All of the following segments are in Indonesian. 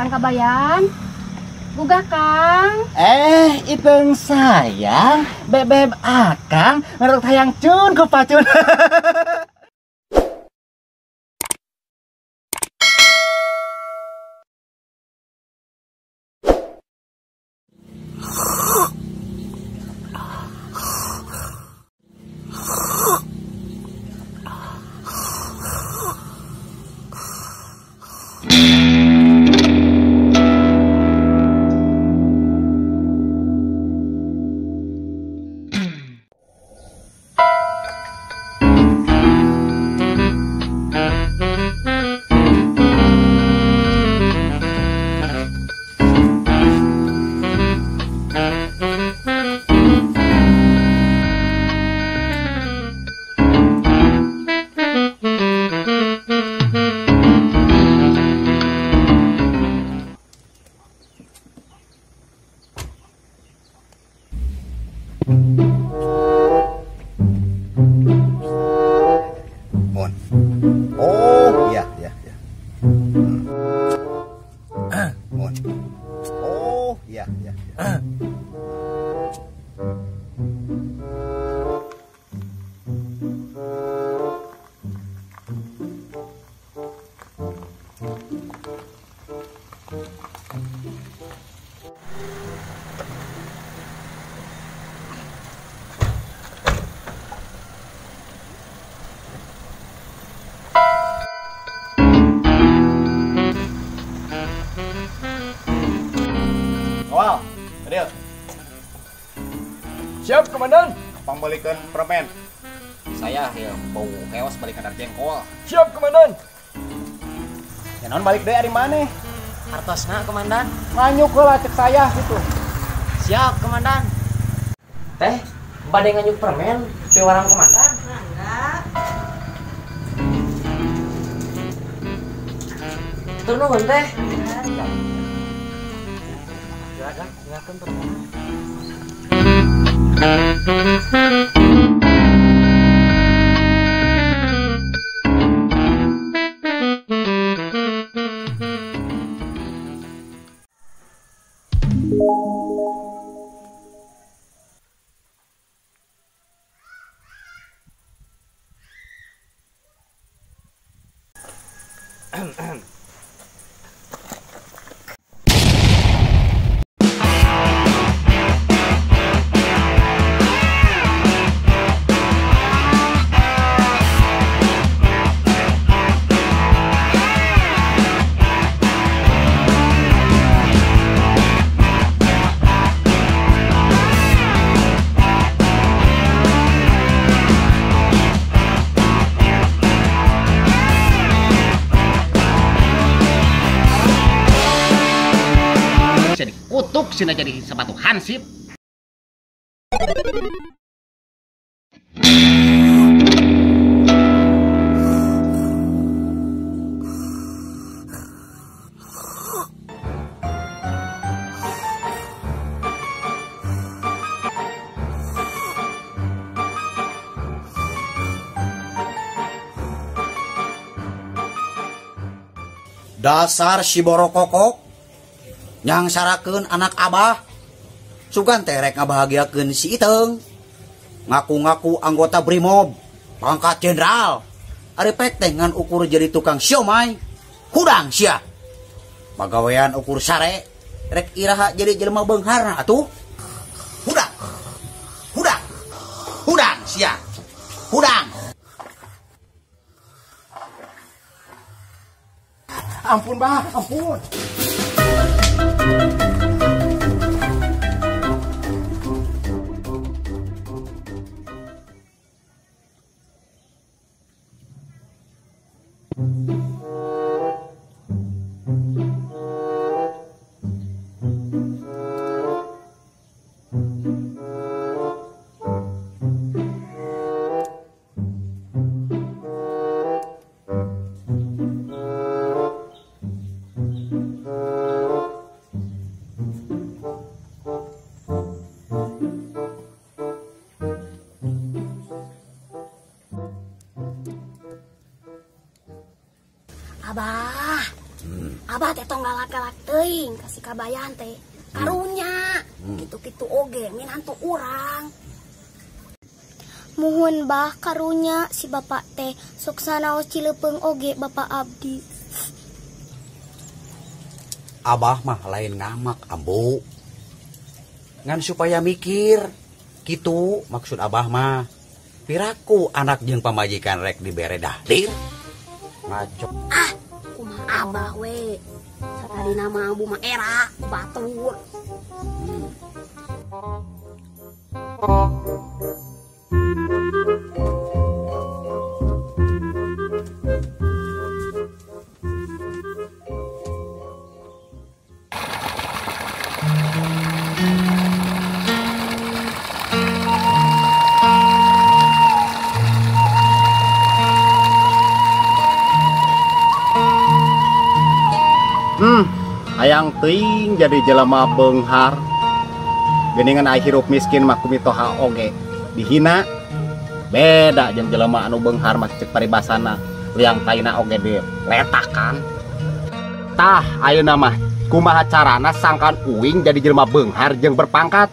Kang Kabayan, buka Kang. Iteng sayang, bebeb akang ngeruk hayang cun ku pacun. Mon. Oh, iya. Mon. Oh, iya. Awal, Adil, Siap, Komandan. pangbalikan permen. Saya ya bau keos balik kadar jengkol. Siap, Komandan. Ya non balik deh dari mana? Artosna, Komandan. Nganyuk lah cek saya gitu. Siap, Komandan. Teh, badai nganyuk permen di warang Komandan. Enggak. Tur nuhun teh. Enggak. Silakan permen. Jadi kutuk sini jadi sepatu hansip. Dasar si borokokok yang sarakeun anak abah sugan terek ngabahagiakeun si Iteng ngaku-ngaku anggota Brimob pangkat jenderal ari pek teh ngan ukur jadi tukang siomay hudang sia pagawean ukur sare rek iraha jadi jelema beungharna atuh hudang sia hudang. Ampun bah, ampun. Abah teh tong galak-galak teuing kasih kabayan teh. Karunya gitu-gitu oge minantu urang. Muhun bah karunya si bapak teh sok sanaos Cilepeung oge bapak abdi. Abah mah lain ngamak ambu. Ngan supaya mikir gitu maksud abah mah. Piraku anak jeung pamajikan rek dibere dahdir. Ngaco. Kumaha abah we. Satadi nama ambu mah era batur. Hayang teuing jadi jelema beunghar. Geuningan aya hirup miskin mah kumitoha oge dihina. Beda jeung jelema anu beunghar mah cek paribasana liang taina oge diletakan. Tah ayeuna mah kumaha carana sangkan uing jadi jelema beunghar jeung berpangkat?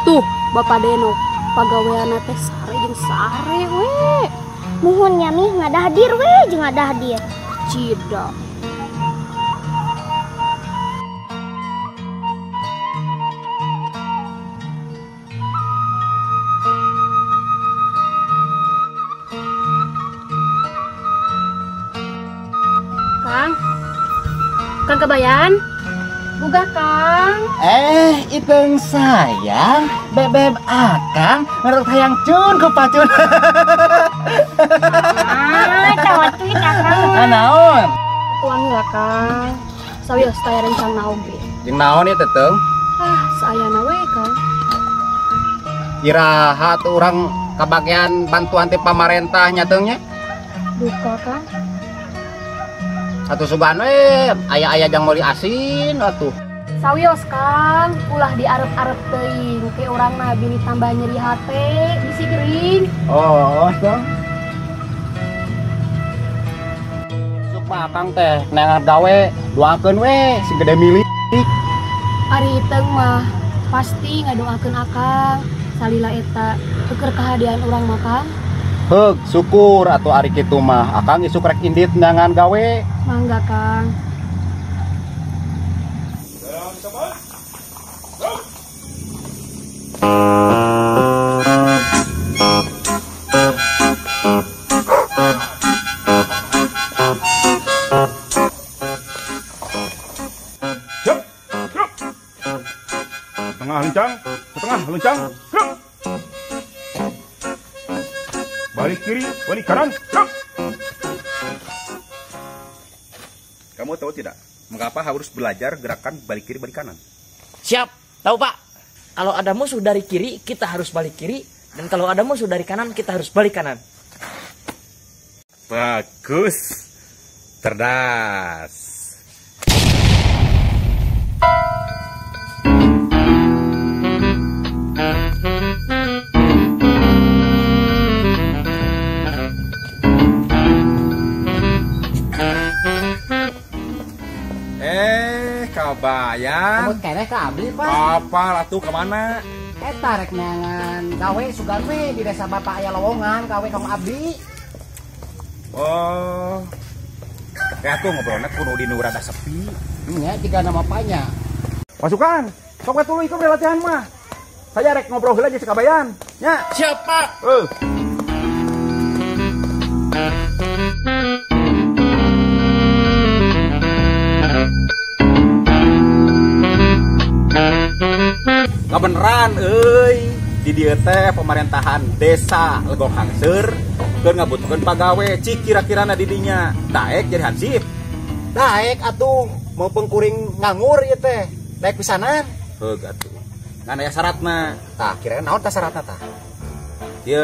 Tuh, Bapak Denok, pagaweana teh sare jeung sare we. Muhun nyami ngadahdir we jeung ngadahdir. Cida. Kang kabayan? Buka Kang. Iteung sayang, bebeb akang ngarep hayang cun ku pacun. Tawat tuh Kang. Naon? Tuang heula Kang. Sawios taya rencana oge. Jeung naon ieu Teteung? Saayana we Kang. Iraha tuh urang kabagian bantuan ti pamarentah nya teungnya? Duka Kang. Atuh sugan we aya-aya jang meuli asin atuh. Sawios Kang, ulah diarep-arep teuing ke urangna bini tambah nyeri hate, bisi gering. Oh, dong. Sukma akang teh nengar gawe, doakeun we si gede milik. Ari teung mah pasti ngadoakeun akang. Salila eta tuker kahadian urang mah Kang. Heug, syukur atuh ari kitu mah. Akang isuk rek indit nangan gawe. Mangga Kang. Setengah lencang, gerak. Balik kiri, balik kanan, gerak. Kamu tahu tidak, mengapa harus belajar gerakan balik kiri, balik kanan? Siap, tahu Pak. Kalau ada musuh dari kiri, kita harus balik kiri. Dan kalau ada musuh dari kanan, kita harus balik kanan. Bagus, cerdas. Kabayan. Kamu keneh ka abdi, Pak. Apa atuh kemana? Eta rek neangan gawe sugan we di desa Bapak aya lowongan gawe kang abdi. Oh. Atuh ngobrolna kudu di nu rada sepi. Nya jiga nama panya. Pasukan, sok tuluy ikut latihan mah. Saya rek ngobrol heula jeung Kabayan. Nya. Siap Pak. Ngabeneran euy, di dieu teh pemerintahan desa Legok Hangseur keur ngabutuhkeun pagawe cik kira-kirana di dinya. Daek jadi hansip. Daek atuh mau pengkuring nganggur ieu teh. Daek pisanan. Heug atuh. Ngan aya syaratna. Tah kira naon tah syaratna tah? Iya.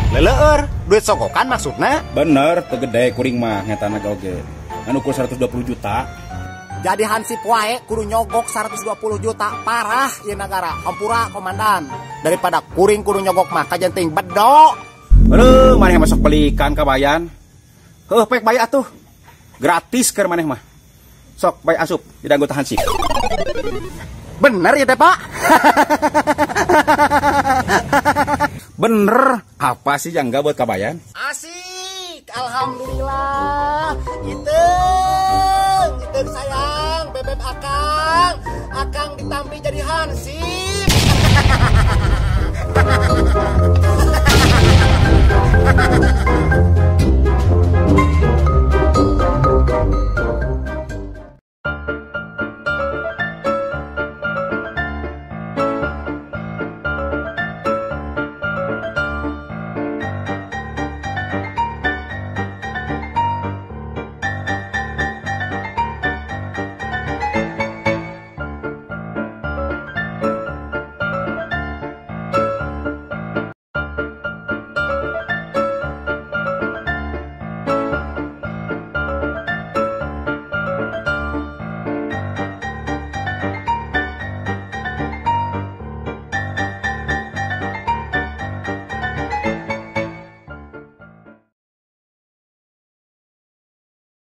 Leleur duit sogokan maksudnya. Bener, tegede kuring mah nyatana oge. Anu ukur 120 juta. Jadi hansip wae kudu nyogok 120 juta. Parah ieu negara. Hampura komandan. Daripada kuring kudu nyogok mah kajenting bedo. Aduh, maneh masuk belikan kabayan. Heuh, pek bae atuh. Gratis keur maneh mah. Sok bae asup di anggota hansip. Bener ya teh Pak. Bener, apa sih yang enggak buat kabayan? Asik, alhamdulillah. Iteng sayang, bebek akang ditampi jadi hansip.